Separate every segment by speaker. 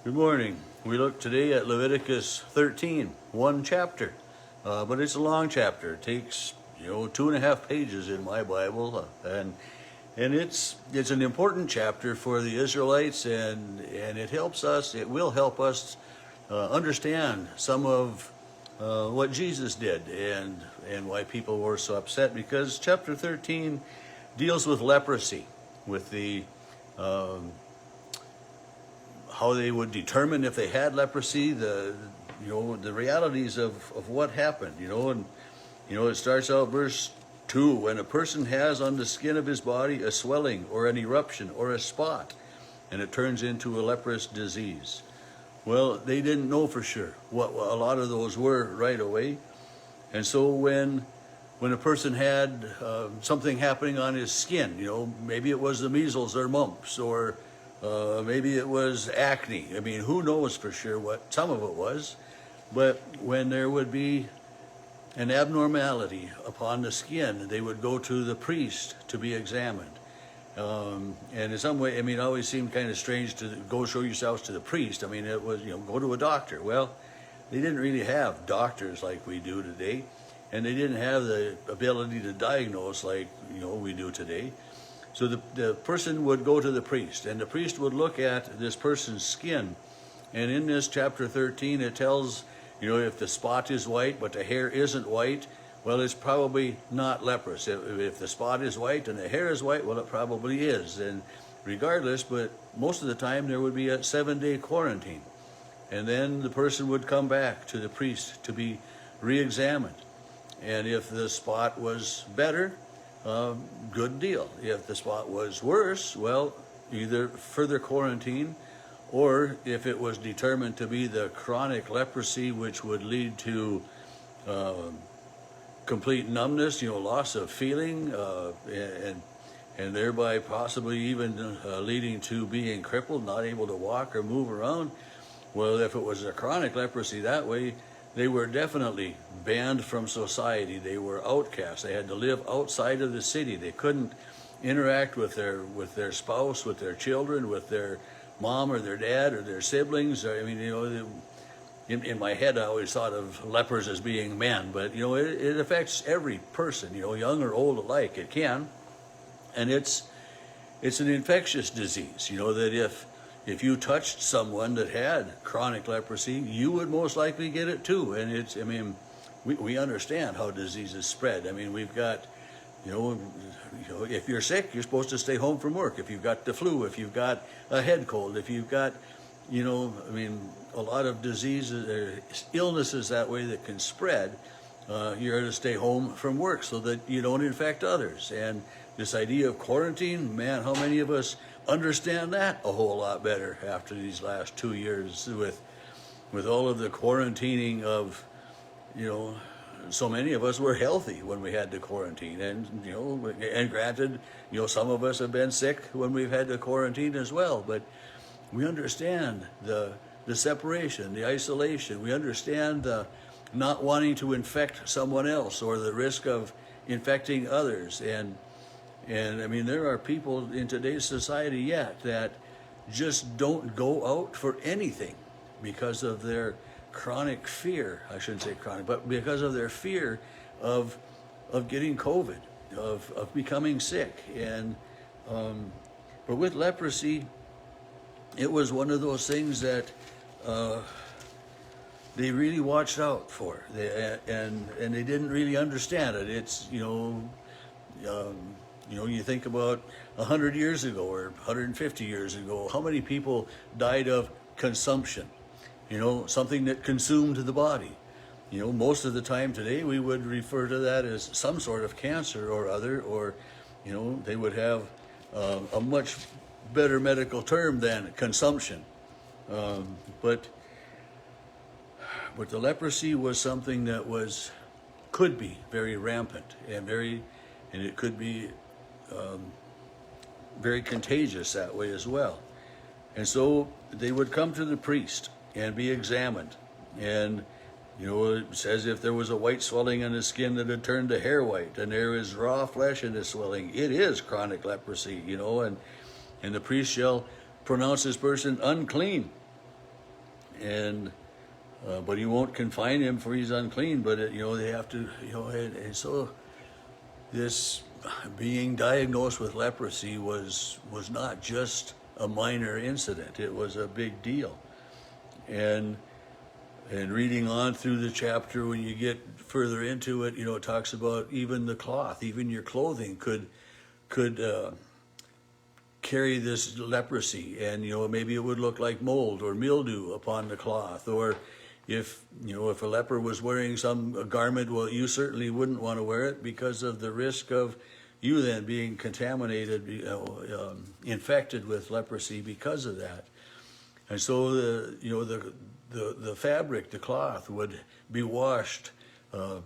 Speaker 1: Good morning. We look today at Leviticus 13, one chapter, but it's a long chapter. It takes 2.5 pages in my Bible, and it's an important chapter for the Israelites, and it helps us. It will help us understand some of what Jesus did and why people were so upset, because chapter 13 deals with leprosy, with the how they would determine if they had leprosy, the realities of what happened, and it starts out verse 2, when a person has on the skin of his body a swelling or an eruption or a spot, and it turns into a leprous disease. Well, they didn't know for sure what a lot of those were right away, and so when a person had something happening on his skin, maybe it was the measles or mumps, or maybe it was acne. I mean, who knows for sure what some of it was. But when there would be an abnormality upon the skin, they would go to the priest to be examined. And in some way, it always seemed kind of strange to go show yourselves to the priest. It was, go to a doctor. Well, they didn't really have doctors like we do today, and they didn't have the ability to diagnose like, we do today. So the person would go to the priest, and the priest would look at this person's skin. And in this chapter 13, it tells, if the spot is white but the hair isn't white, well, it's probably not leprous. If the spot is white and the hair is white, well, it probably is. And regardless, but most of the time there would be a 7-day quarantine. And then the person would come back to the priest to be re-examined. And if the spot was better, good deal. If the spot was worse, well, either further quarantine, or if it was determined to be the chronic leprosy, which would lead to complete numbness, loss of feeling, and thereby possibly even leading to being crippled, not able to walk or move around. Well, if it was a chronic leprosy that way, they were definitely banned from society. They were outcasts. They had to live outside of the city. They couldn't interact with their spouse, with their children, with their mom or their dad or their siblings. In my head, I always thought of lepers as being men, but it affects every person, young or old alike. It can, and it's an infectious disease. That if you touched someone that had chronic leprosy, you would most likely get it too. And we understand how diseases spread. We've got, if you're sick, you're supposed to stay home from work. If you've got the flu, if you've got a head cold, if you've got, a lot of diseases, illnesses that way that can spread, you're to stay home from work so that you don't infect others. And this idea of quarantine, man, how many of us understand that a whole lot better after these last 2 years with all of the quarantining of, so many of us were healthy when we had to quarantine, and granted, some of us have been sick when we've had to quarantine as well, but we understand the separation, the isolation. We understand the not wanting to infect someone else or the risk of infecting others. And there are people in today's society yet that just don't go out for anything because of their chronic fear. I shouldn't say chronic, but because of their fear of getting COVID, of becoming sick. And but with leprosy, it was one of those things that they really watched out for, and they didn't really understand it. It's you think about 100 years ago or 150 years ago, how many people died of consumption? Something that consumed the body. Most of the time today we would refer to that as some sort of cancer or other, or they would have a much better medical term than consumption. But the leprosy was something that could be very rampant and it could be very contagious that way as well. And so they would come to the priest and be examined. And it says if there was a white swelling on the skin that had turned to hair white, and there is raw flesh in the swelling, it is chronic leprosy, and the priest shall pronounce this person unclean. and but he won't confine him for he's unclean. But they have to, and so this being diagnosed with leprosy was not just a minor incident. It was a big deal. And reading on through the chapter, when you get further into it, it talks about even the cloth, even your clothing could carry this leprosy, and maybe it would look like mold or mildew upon the cloth. Or if a leper was wearing a garment, well, you certainly wouldn't want to wear it because of the risk of you then being contaminated, infected with leprosy because of that. And so the fabric, the cloth, would be washed a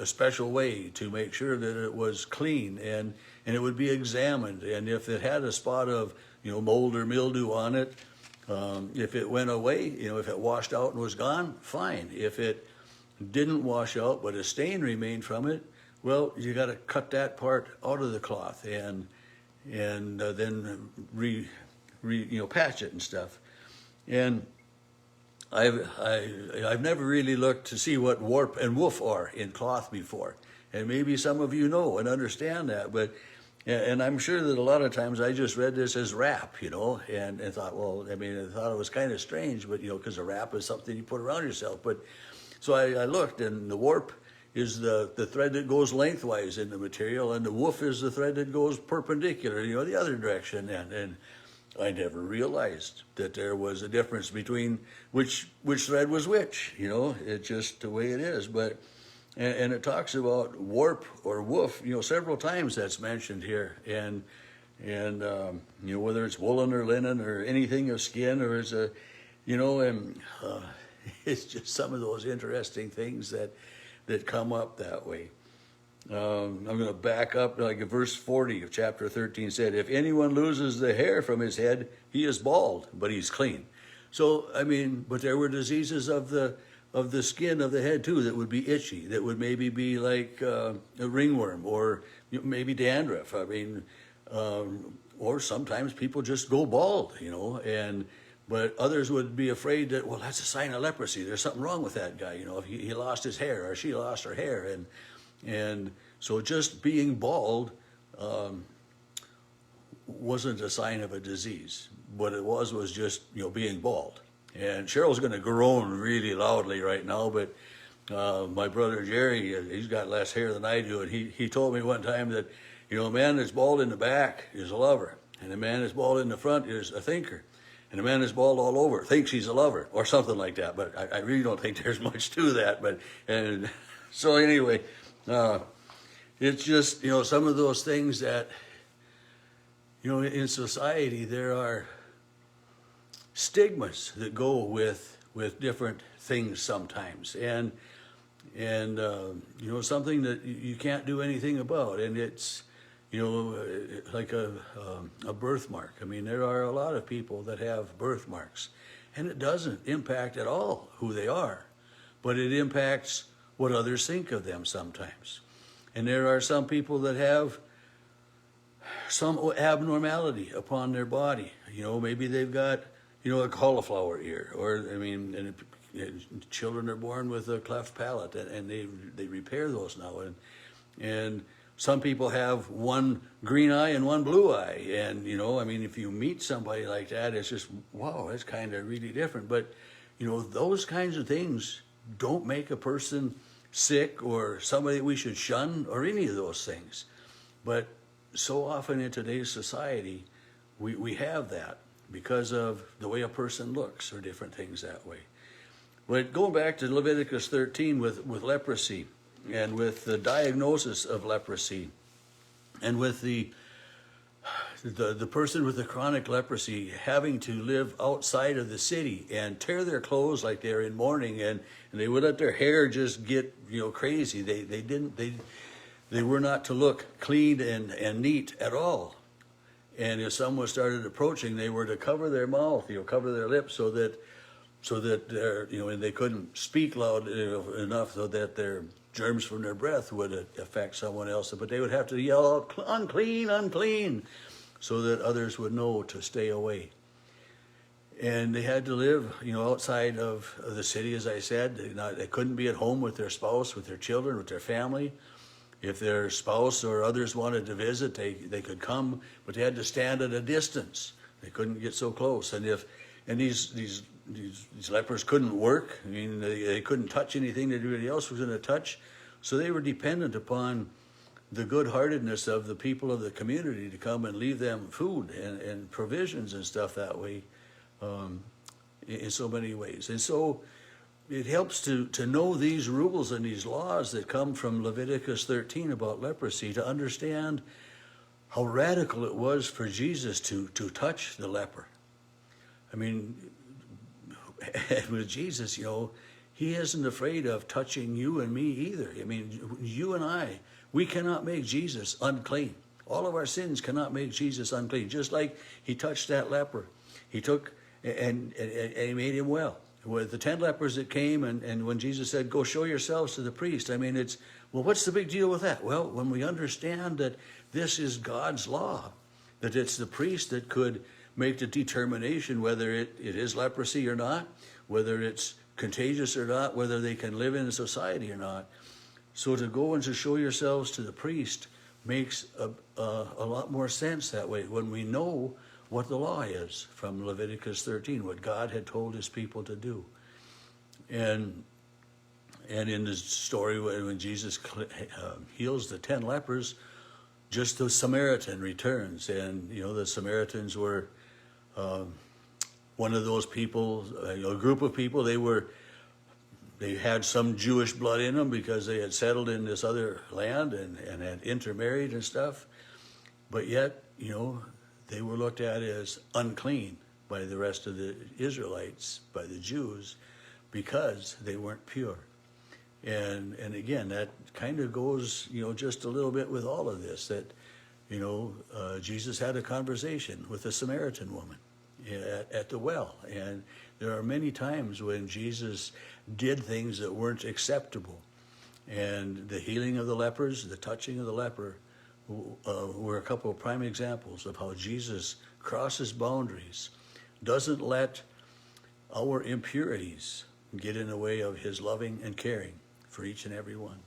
Speaker 1: special way to make sure that it was clean, and it would be examined. And if it had a spot of mold or mildew on it, if it went away, if it washed out and was gone, fine. If it didn't wash out but a stain remained from it, well, you got to cut that part out of the cloth and then patch it and stuff. And I've never really looked to see what warp and woof are in cloth before, and maybe some of you know and understand that, but and I'm sure that a lot of times I just read this as wrap, and thought, well, I thought it was kind of strange, but because a wrap is something you put around yourself. But so I looked, and the warp is the thread that goes lengthwise in the material, and the woof is the thread that goes perpendicular, the other direction, and I never realized that there was a difference between which thread was which. It's just the way it is. But and it talks about warp or woof, several times that's mentioned here, and whether it's woolen or linen or anything of skin, or it's it's just some of those interesting things that come up that way. I'm going to back up, like verse 40 of chapter 13 said, if anyone loses the hair from his head, he is bald, but he's clean. So, but there were diseases of the skin of the head too that would be itchy, that would maybe be like a ringworm, or maybe dandruff. Or sometimes people just go bald, but others would be afraid that, well, that's a sign of leprosy. There's something wrong with that guy, if he lost his hair or she lost her hair. And so just being bald wasn't a sign of a disease. What it was just, being bald. And Cheryl's going to groan really loudly right now, but my brother Jerry, he's got less hair than I do, and he told me one time that, a man that's bald in the back is a lover, and a man that's bald in the front is a thinker, and a man that's bald all over thinks he's a lover, or something like that. But I really don't think there's much to that. And so anyway, it's just, some of those things that, in society there are stigmas that go with different things sometimes, and something that you can't do anything about, and it's like a birthmark. There are a lot of people that have birthmarks, and it doesn't impact at all who they are, but it impacts what others think of them sometimes. And there are some people that have some abnormality upon their body. Maybe they've got a cauliflower ear, or and children are born with a cleft palate, and they repair those now, and some people have one green eye and one blue eye, and if you meet somebody like that, it's just, wow, that's kind of really different. But those kinds of things don't make a person sick or somebody we should shun or any of those things. But so often in today's society, we have that because of the way a person looks or different things that way. But going back to Leviticus 13 with leprosy, and with the diagnosis of leprosy, and with the person with the chronic leprosy having to live outside of the city and tear their clothes like they're in mourning, and they would let their hair just get crazy. They were not to look clean and neat at all. And if someone started approaching, they were to cover their mouth, cover their lips, so that and they couldn't speak loud enough so that their germs from their breath would affect someone else. But they would have to yell out, unclean, unclean, so that others would know to stay away. And they had to live, outside of the city, as I said. They couldn't be at home with their spouse, with their children, with their family. If their spouse or others wanted to visit, they could come, but they had to stand at a distance. They couldn't get so close. And these lepers couldn't work. I mean, they couldn't touch anything that anybody else was going to touch. So they were dependent upon the good-heartedness of the people of the community to come and leave them food and provisions and stuff that way, in so many ways. And so it helps to know these rules and these laws that come from Leviticus 13 about leprosy, to understand how radical it was for Jesus to touch the leper. I mean, with Jesus, he isn't afraid of touching you and me either. I mean, you and I, we cannot make Jesus unclean. All of our sins cannot make Jesus unclean. Just like he touched that leper. He took and he made him well. With the 10 lepers that came, and when Jesus said, go show yourselves to the priest, I mean, what's the big deal with that? Well, when we understand that this is God's law, that it's the priest that could make the determination whether it is leprosy or not, whether it's contagious or not, whether they can live in a society or not. So to go and to show yourselves to the priest makes a lot more sense that way, when we know what the law is from Leviticus 13, what God had told his people to do. And in the story when Jesus heals the 10 lepers, just the Samaritan returns. And, the Samaritans were one of those people, a group of people. They had some Jewish blood in them because they had settled in this other land and had intermarried and stuff. But yet, they were looked at as unclean by the rest of the Israelites, by the Jews, because they weren't pure. And again, that kind of goes, just a little bit with all of this, that, Jesus had a conversation with a Samaritan woman at the well. And there are many times when Jesus did things that weren't acceptable. And the healing of the lepers, the touching of the leper, were a couple of prime examples of how Jesus crosses boundaries, doesn't let our impurities get in the way of his loving and caring for each and every one.